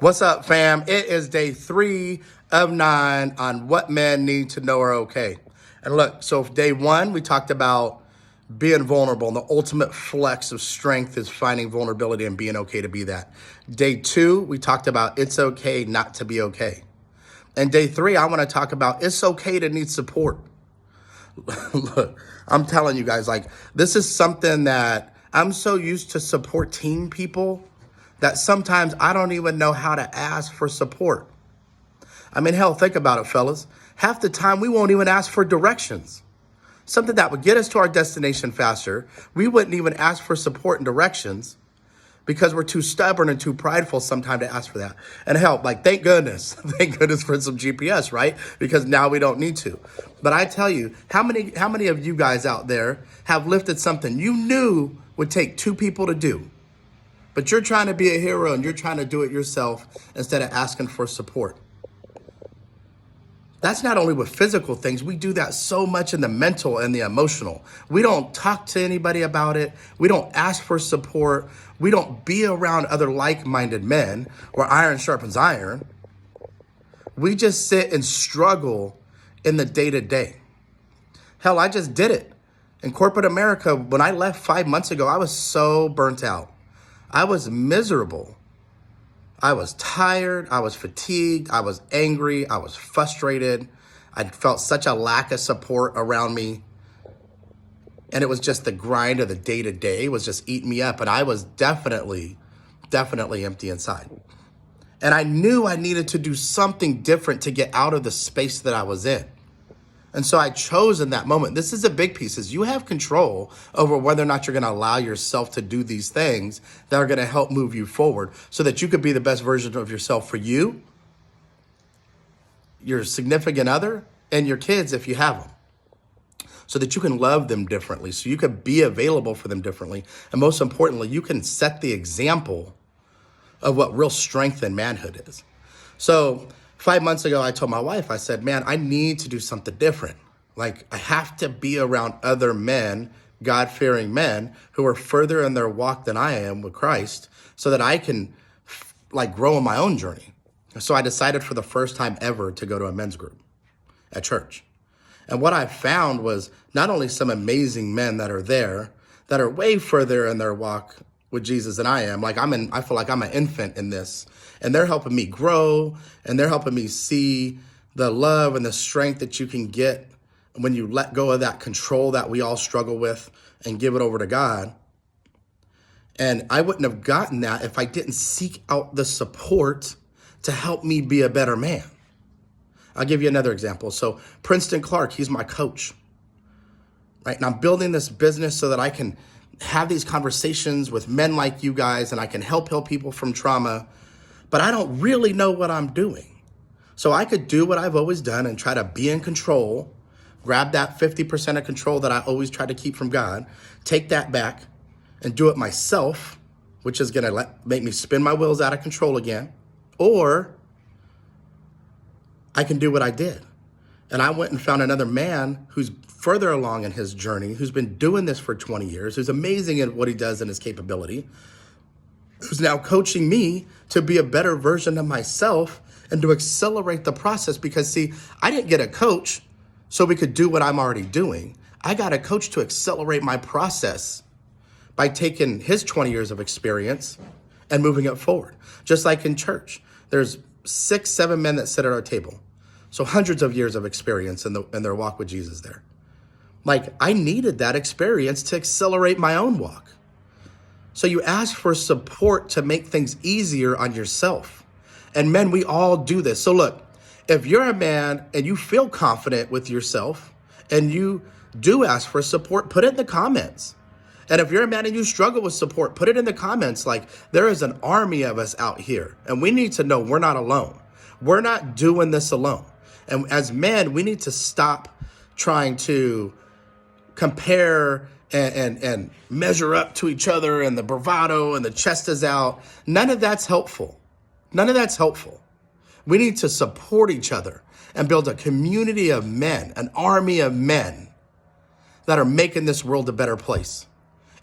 What's up, fam? It is day 3 of 9 on what men need to know are okay. And look, so day 1, we talked about being vulnerable, and the ultimate flex of strength is finding vulnerability and being okay to be that. Day 2, we talked about it's okay not to be okay. And day 3, I want to talk about it's okay to need support. Look, I'm telling you guys, this is something that I'm so used to supporting people that sometimes I don't even know how to ask for support. I mean, hell, think about it, fellas. Half the time we won't even ask for directions. Something that would get us to our destination faster. We wouldn't even ask for support and directions because we're too stubborn and too prideful sometimes to ask for that. And hell, thank goodness. Thank goodness for some GPS, right? Because now we don't need to. But I tell you, how many of you guys out there have lifted something you knew would take 2 people to do? But you're trying to be a hero and you're trying to do it yourself instead of asking for support. That's not only with physical things. We do that so much in the mental and the emotional. We don't talk to anybody about it. We don't ask for support. We don't be around other like-minded men where iron sharpens iron. We just sit and struggle in the day-to-day. Hell, I just did it. In corporate America, when I left 5 months ago, I was so burnt out. I was miserable. I was tired. I was fatigued. I was angry. I was frustrated. I felt such a lack of support around me. And it was just the grind of the day-to-day was just eating me up. And I was definitely empty inside. And I knew I needed to do something different to get out of the space that I was in. And so I chose in that moment. This is a big piece, is you have control over whether or not you're going to allow yourself to do these things that are going to help move you forward so that you could be the best version of yourself for you, your significant other, and your kids if you have them, so that you can love them differently, so you could be available for them differently. And most importantly, you can set the example of what real strength and manhood is. So 5 months ago, I told my wife, I said, man, I need to do something different. I have to be around other men, God-fearing men who are further in their walk than I am with Christ so that I can grow in my own journey. So I decided for the first time ever to go to a men's group at church. And what I found was not only some amazing men that are there that are way further in their walk with Jesus than I am. I feel like I'm an infant in this. And they're helping me grow, and they're helping me see the love and the strength that you can get when you let go of that control that we all struggle with and give it over to God. And I wouldn't have gotten that if I didn't seek out the support to help me be a better man. I'll give you another example. So Princeton Clark, he's my coach, right? And I'm building this business so that I can have these conversations with men like you guys, and I can help heal people from trauma. But I don't really know what I'm doing. So I could do what I've always done and try to be in control, grab that 50% of control that I always try to keep from God, take that back and do it myself, which is going to make me spin my wheels out of control again. Or I can do what I did. And I went and found another man who's further along in his journey, who's been doing this for 20 years, who's amazing at what he does and his capability, who's now coaching me to be a better version of myself and to accelerate the process. Because see, I didn't get a coach so we could do what I'm already doing. I got a coach to accelerate my process by taking his 20 years of experience and moving it forward. Just like in church, there's 6, 7 men that sit at our table. So hundreds of years of experience in their walk with Jesus there. I needed that experience to accelerate my own walk. So you ask for support to make things easier on yourself. And men, we all do this. So look, if you're a man and you feel confident with yourself and you do ask for support, put it in the comments. And if you're a man and you struggle with support, put it in the comments. There is an army of us out here, and we need to know we're not alone. We're not doing this alone. And as men, we need to stop trying to compare and measure up to each other and the bravado and the chest is out. None of that's helpful. None of that's helpful. We need to support each other and build a community of men, an army of men that are making this world a better place.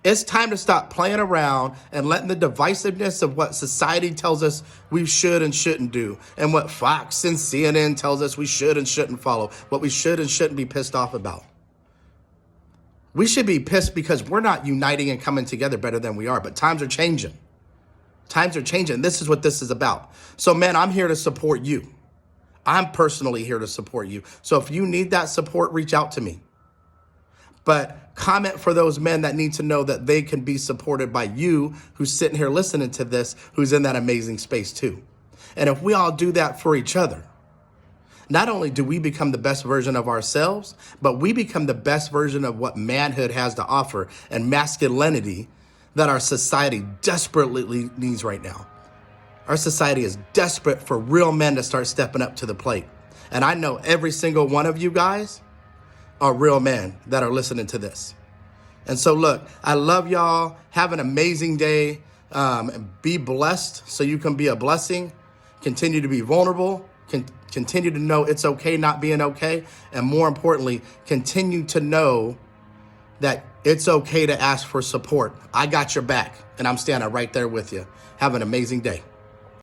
It's time to stop playing around and letting the divisiveness of what society tells us we should and shouldn't do, and what Fox and CNN tells us we should and shouldn't follow, what we should and shouldn't be pissed off about. We should be pissed because we're not uniting and coming together better than we are, but times are changing. Times are changing. This is what this is about. So, man, I'm here to support you. I'm personally here to support you. So if you need that support, reach out to me. But comment for those men that need to know that they can be supported by you who's sitting here listening to this, who's in that amazing space too. And if we all do that for each other, not only do we become the best version of ourselves, but we become the best version of what manhood has to offer and masculinity that our society desperately needs right now. Our society is desperate for real men to start stepping up to the plate. And I know every single one of you guys are real men that are listening to this. And so look, I love y'all. Have an amazing day. Be blessed so you can be a blessing. Continue to be vulnerable. Continue to know it's okay not being okay. And more importantly, continue to know that it's okay to ask for support. I got your back, and I'm standing right there with you. Have an amazing day.